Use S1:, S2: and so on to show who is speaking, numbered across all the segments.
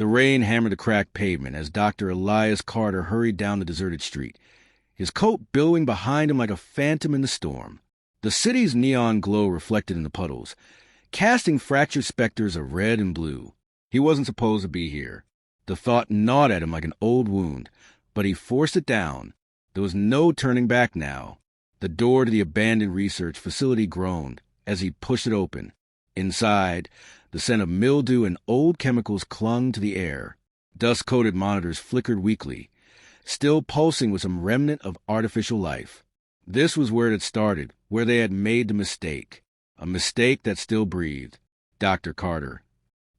S1: The rain hammered the cracked pavement as Dr. Elias Carter hurried down the deserted street, his coat billowing behind him like a phantom in the storm. The city's neon glow reflected in the puddles, casting fractured specters of red and blue. He wasn't supposed to be here. The thought gnawed at him like an old wound, but he forced it down. There was no turning back now. The door to the abandoned research facility groaned as he pushed it open. Inside, the scent of mildew and old chemicals clung to the air. Dust-coated monitors flickered weakly, still pulsing with some remnant of artificial life. This was where it had started, where they had made the mistake. A mistake that still breathed. Dr. Carter.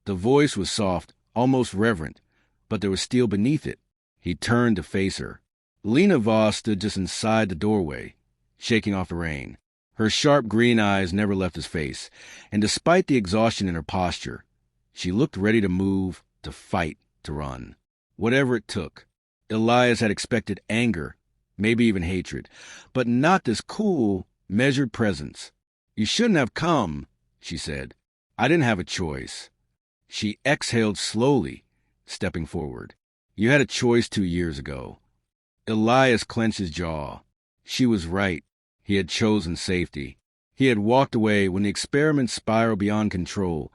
S1: The voice was soft, almost reverent, but there was steel beneath it. He turned to face her. Lena Voss stood just inside the doorway, shaking off the rain. Her sharp green eyes never left his face, and despite the exhaustion in her posture, she looked ready to move, to fight, to run. Whatever it took. Elias had expected anger, maybe even hatred, but not this cool, measured presence. "You shouldn't have come," she said. "I didn't have a choice." She exhaled slowly, stepping forward. "You had a choice 2 years ago." Elias clenched his jaw. She was right. He had chosen safety. He had walked away when the experiment spiraled beyond control,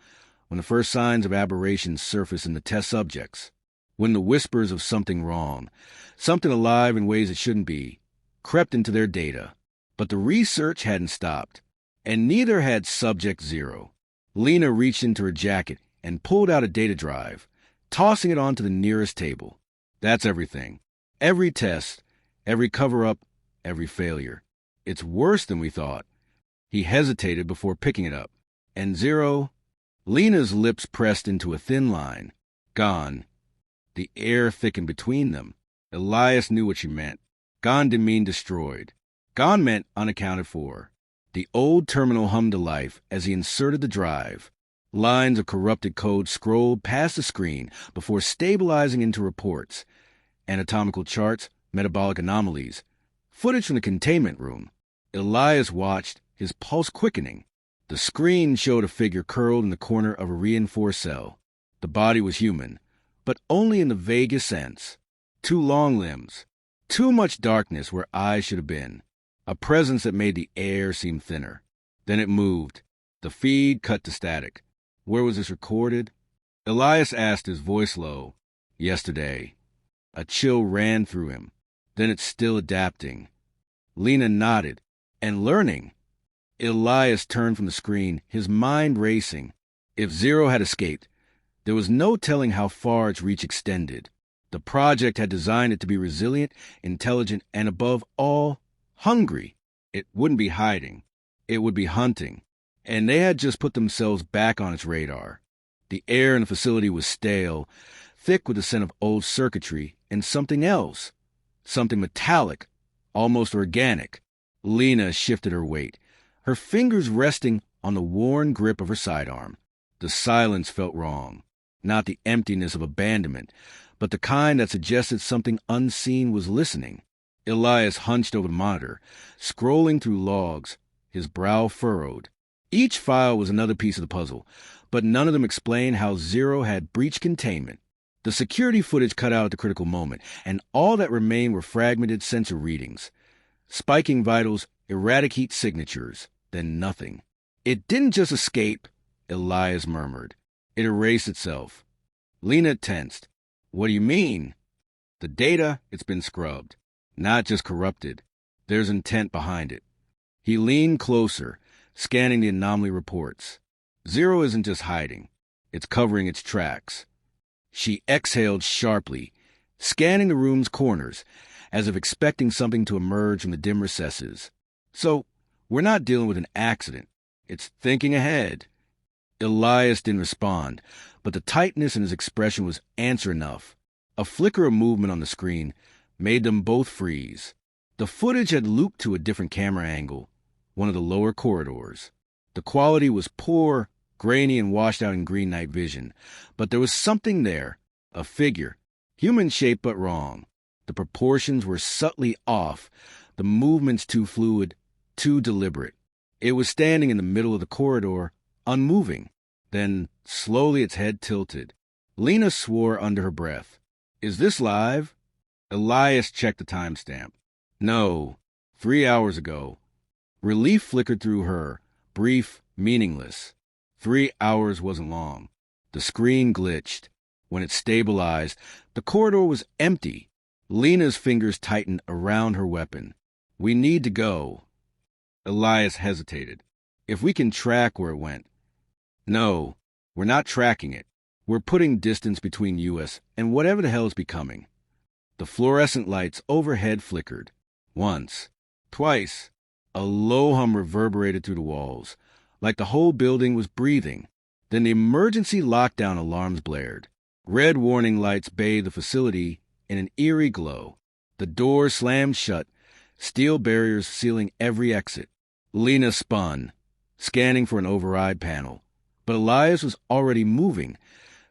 S1: when the first signs of aberration surfaced in the test subjects, when the whispers of something wrong, something alive in ways it shouldn't be, crept into their data. But the research hadn't stopped, and neither had Subject Zero. Lena reached into her jacket and pulled out a data drive, tossing it onto the nearest table. "That's everything. Every test, every cover-up, every failure. It's worse than we thought." He hesitated before picking it up. "And Zero?" Lena's lips pressed into a thin line. "Gone." The air thickened between them. Elias knew what she meant. Gone didn't mean destroyed. Gone meant unaccounted for. The old terminal hummed to life as he inserted the drive. Lines of corrupted code scrolled past the screen before stabilizing into reports. Anatomical charts, metabolic anomalies, footage from the containment room. Elias watched, his pulse quickening. The screen showed a figure curled in the corner of a reinforced cell. The body was human, but only in the vaguest sense. 2 long limbs. Too much darkness where eyes should have been. A presence that made the air seem thinner. Then it moved. The feed cut to static. Where was this recorded? Elias asked, his voice low. "Yesterday." A chill ran through him. Then it's still adapting. Lena nodded. "And learning." Elias turned from the screen, his mind racing. If Zero had escaped, there was no telling how far its reach extended. The project had designed it to be resilient, intelligent, and above all, hungry. It wouldn't be hiding. It would be hunting. And they had just put themselves back on its radar. The air in the facility was stale, thick with the scent of old circuitry, and something else. Something metallic, almost organic. Lena shifted her weight, her fingers resting on the worn grip of her sidearm. The silence felt wrong. Not the emptiness of abandonment, but the kind that suggested something unseen was listening. Elias hunched over the monitor, scrolling through logs, his brow furrowed. Each file was another piece of the puzzle, but none of them explained how Zero had breached containment. The security footage cut out at the critical moment, and all that remained were fragmented sensor readings. Spiking vitals, erratic heat signatures, then nothing. "It didn't just escape," Elias murmured. "It erased itself." Lena tensed. "What do you mean?" "The data, it's been scrubbed. Not just corrupted. There's intent behind it." He leaned closer, scanning the anomaly reports. Zero isn't just hiding. It's covering its tracks. She exhaled sharply, scanning the room's corners, as if expecting something to emerge from the dim recesses. "So, we're not dealing with an accident. It's thinking ahead." Elias didn't respond, but the tightness in his expression was answer enough. A flicker of movement on the screen made them both freeze. The footage had looped to a different camera angle, one of the lower corridors. The quality was poor, grainy, and washed out in green night vision, but there was something there, a figure, human-shaped but wrong. The proportions were subtly off, the movements too fluid, too deliberate. It was standing in the middle of the corridor, unmoving. Then, slowly its head tilted. Lena swore under her breath. Is this live? Elias checked the timestamp. No, 3 hours ago. Relief flickered through her, brief, meaningless. 3 hours wasn't long. The screen glitched. When it stabilized, the corridor was empty. Lena's fingers tightened around her weapon. We need to go. Elias hesitated. If we can track where it went. No, we're not tracking it. We're putting distance between us and whatever the hell is becoming. The fluorescent lights overhead flickered. Once. Twice. A low hum reverberated through the walls, like the whole building was breathing. Then the emergency lockdown alarms blared. Red warning lights bathed the facility in an eerie glow. The doors slammed shut, steel barriers sealing every exit. Lena spun, scanning for an override panel. But Elias was already moving,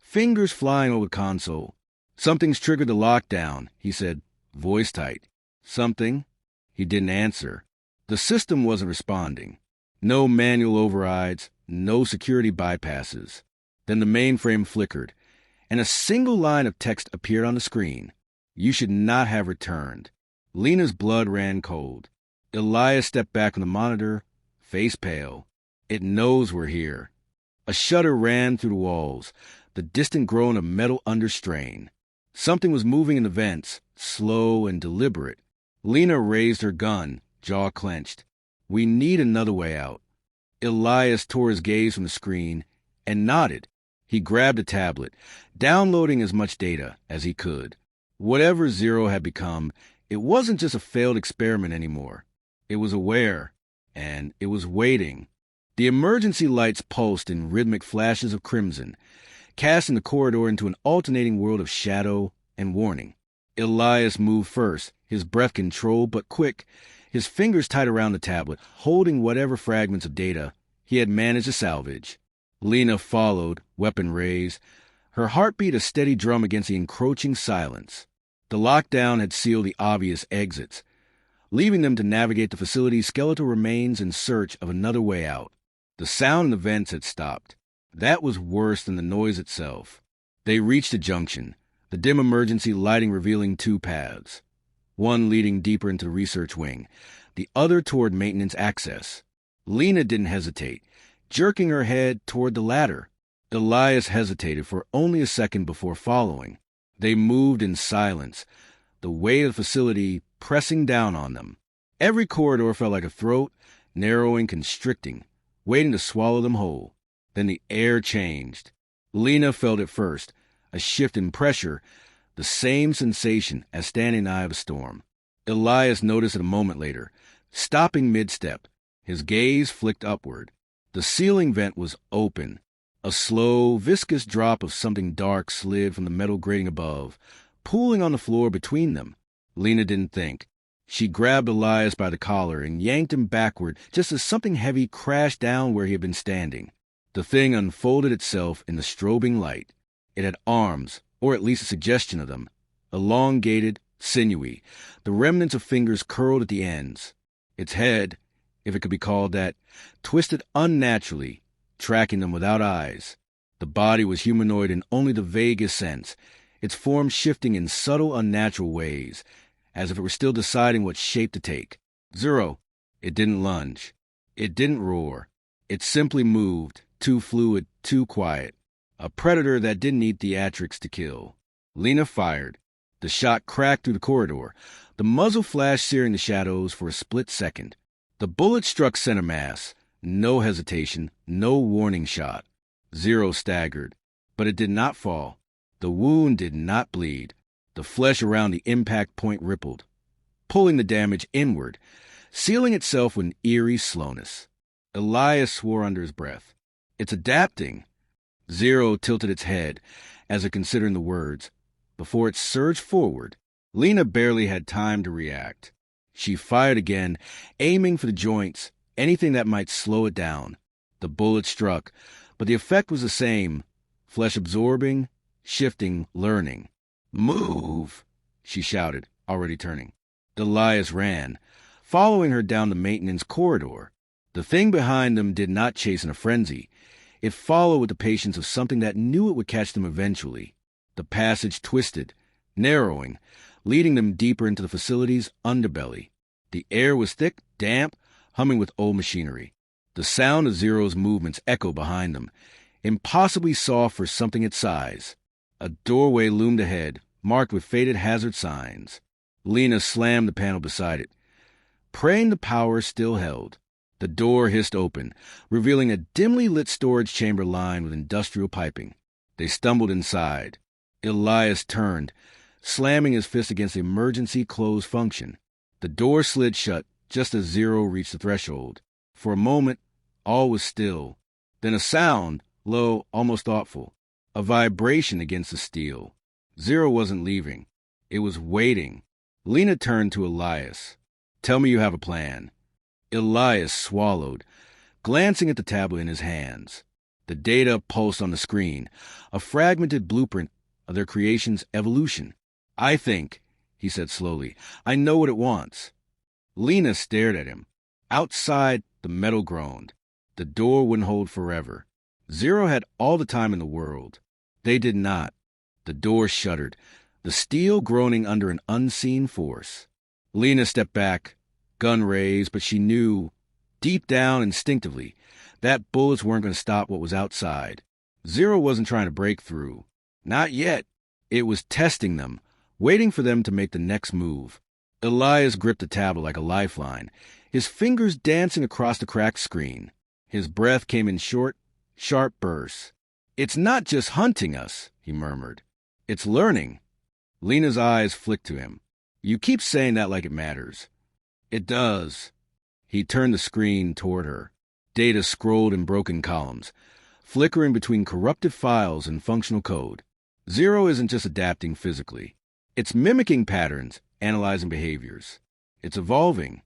S1: fingers flying over the console. Something's triggered the lockdown, he said, voice tight. Something? He didn't answer. The system wasn't responding. No manual overrides, no security bypasses. Then the mainframe flickered, and a single line of text appeared on the screen. You should not have returned. Lena's blood ran cold. Elias stepped back from the monitor, face pale. It knows we're here. A shudder ran through the walls, the distant groan of metal under strain. Something was moving in the vents, slow and deliberate. Lena raised her gun, jaw clenched. We need another way out. Elias tore his gaze from the screen and nodded. He grabbed a tablet, downloading as much data as he could. Whatever Zero had become, it wasn't just a failed experiment anymore. It was aware, and it was waiting. The emergency lights pulsed in rhythmic flashes of crimson, casting the corridor into an alternating world of shadow and warning. Elias moved first, his breath controlled but quick, his fingers tight around the tablet, holding whatever fragments of data he had managed to salvage. Lena followed, weapon raised, her heartbeat a steady drum against the encroaching silence. The lockdown had sealed the obvious exits, leaving them to navigate the facility's skeletal remains in search of another way out. The sound in the vents had stopped. That was worse than the noise itself. They reached a junction, the dim emergency lighting revealing two paths, one leading deeper into the research wing, the other toward maintenance access. Lena didn't hesitate, jerking her head toward the latter. Elias hesitated for only a second before following. They moved in silence, the weight of the facility pressing down on them. Every corridor felt like a throat, narrowing, constricting, waiting to swallow them whole. Then the air changed. Lena felt it first, a shift in pressure, the same sensation as standing in the eye of a storm. Elias noticed it a moment later, stopping mid-step. His gaze flicked upward. The ceiling vent was open. A slow, viscous drop of something dark slid from the metal grating above, pooling on the floor between them. Lena didn't think. She grabbed Elias by the collar and yanked him backward just as something heavy crashed down where he had been standing. The thing unfolded itself in the strobing light. It had arms, or at least a suggestion of them, elongated, sinewy, the remnants of fingers curled at the ends. Its head, if it could be called that, twisted unnaturally, tracking them without eyes. The body was humanoid in only the vaguest sense, its form shifting in subtle, unnatural ways, as if it were still deciding what shape to take. Zero. It didn't lunge. It didn't roar. It simply moved, too fluid, too quiet. A predator that didn't need theatrics to kill. Lena fired. The shot cracked through the corridor. The muzzle flashed, searing the shadows for a split second. The bullet struck center mass. No hesitation, no warning shot. Zero staggered. But it did not fall. The wound did not bleed. The flesh around the impact point rippled, pulling the damage inward, sealing itself with an eerie slowness. Elias swore under his breath. It's adapting. Zero tilted its head, as if considering the words. Before it surged forward, Lena barely had time to react. She fired again, aiming for the joints, anything that might slow it down. The bullet struck, but the effect was the same, flesh absorbing, shifting, learning. Move, she shouted, already turning. Elias ran, following her down the maintenance corridor. The thing behind them did not chase in a frenzy. It followed with the patience of something that knew it would catch them eventually. The passage twisted, narrowing, leading them deeper into the facility's underbelly. The air was thick, damp, humming with old machinery. The sound of Zero's movements echoed behind them, impossibly soft for something its size. A doorway loomed ahead, marked with faded hazard signs. Lena slammed the panel beside it, praying the power still held. The door hissed open, revealing a dimly lit storage chamber lined with industrial piping. They stumbled inside. Elias turned, slamming his fist against the emergency close function. The door slid shut just as Zero reached the threshold. For a moment, all was still. Then a sound, low, almost thoughtful, a vibration against the steel. Zero wasn't leaving. It was waiting. Lena turned to Elias. "Tell me you have a plan." Elias swallowed, glancing at the tablet in his hands. The data pulsed on the screen, a fragmented blueprint of their creation's evolution. "I think," he said slowly, "I know what it wants." Lena stared at him. Outside, the metal groaned. The door wouldn't hold forever. Zero had all the time in the world. They did not. The door shuddered, the steel groaning under an unseen force. Lena stepped back, gun raised, but she knew, deep down instinctively, that bullets weren't going to stop what was outside. Zero wasn't trying to break through. Not yet. It was testing them, waiting for them to make the next move. Elias gripped the tablet like a lifeline, his fingers dancing across the cracked screen. His breath came in short, sharp bursts. "It's not just hunting us," he murmured. "It's learning." Lena's eyes flicked to him. "You keep saying that like it matters." "It does." He turned the screen toward her. Data scrolled in broken columns, flickering between corrupted files and functional code. Zero isn't just adapting physically. It's mimicking patterns, analyzing behaviors. It's evolving.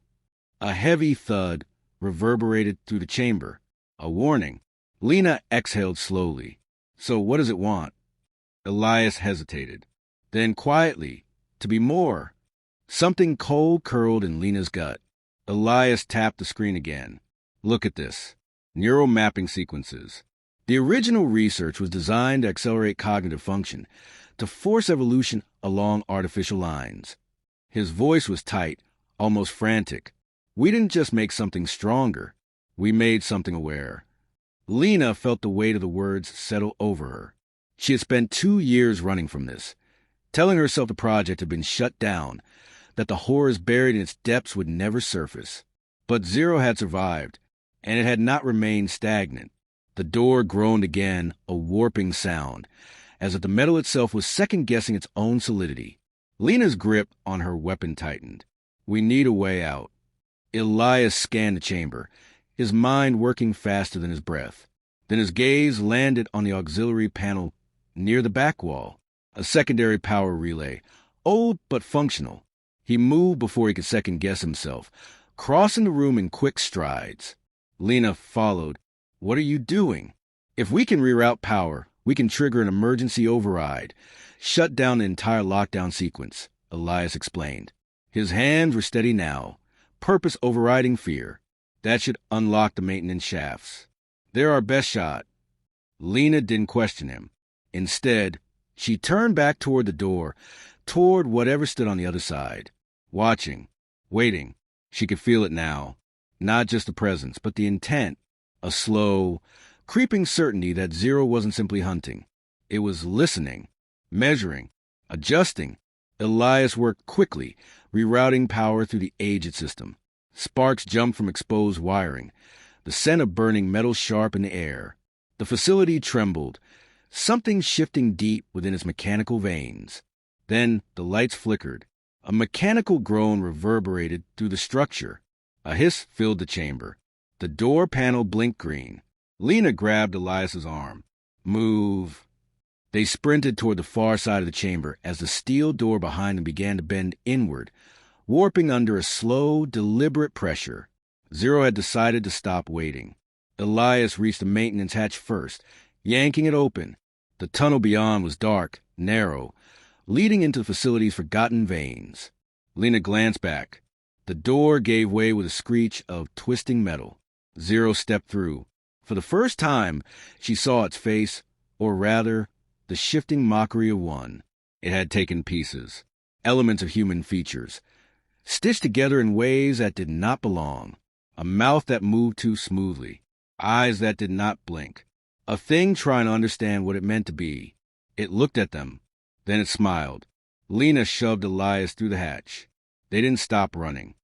S1: A heavy thud reverberated through the chamber. A warning. Lena exhaled slowly. "So what does it want?" Elias hesitated. Then quietly, "To be more." Something cold curled in Lena's gut. Elias tapped the screen again. "Look at this. Neural mapping sequences. The original research was designed to accelerate cognitive function, to force evolution along artificial lines." His voice was tight, almost frantic. "We didn't just make something stronger. We made something aware." Lena felt the weight of the words settle over her. She had spent 2 years running from this, telling herself the project had been shut down, that the horrors buried in its depths would never surface. But Zero had survived, and it had not remained stagnant. The door groaned again, a warping sound, as if the metal itself was second-guessing its own solidity. Lena's grip on her weapon tightened. "We need a way out." Elias scanned the chamber, his mind working faster than his breath. Then his gaze landed on the auxiliary panel near the back wall, a secondary power relay, old but functional. He moved before he could second-guess himself, crossing the room in quick strides. Lena followed. "What are you doing?" "If we can reroute power, we can trigger an emergency override, shut down the entire lockdown sequence," Elias explained. His hands were steady now, purpose overriding fear. "That should unlock the maintenance shafts. They're our best shot." Lena didn't question him. Instead, she turned back toward the door, toward whatever stood on the other side. Watching, waiting. She could feel it now. Not just the presence, but the intent. A slow, creeping certainty that Zero wasn't simply hunting. It was listening, measuring, adjusting. Elias worked quickly, rerouting power through the aged system. Sparks jumped from exposed wiring, the scent of burning metal sharp in the air. The facility trembled, something shifting deep within its mechanical veins. Then the lights flickered. A mechanical groan reverberated through the structure. A hiss filled the chamber. The door panel blinked green. Lena grabbed Elias's arm. "Move." They sprinted toward the far side of the chamber as the steel door behind them began to bend inward, warping under a slow, deliberate pressure. Zero had decided to stop waiting. Elias reached the maintenance hatch first, yanking it open. The tunnel beyond was dark, narrow, leading into the facility's forgotten veins. Lena glanced back. The door gave way with a screech of twisting metal. Zero stepped through. For the first time, she saw its face, or rather, the shifting mockery of one. It had taken pieces, elements of human features, stitched together in ways that did not belong. A mouth that moved too smoothly, eyes that did not blink. A thing trying to understand what it meant to be. It looked at them, then it smiled. Lena shoved Elias through the hatch. They didn't stop running.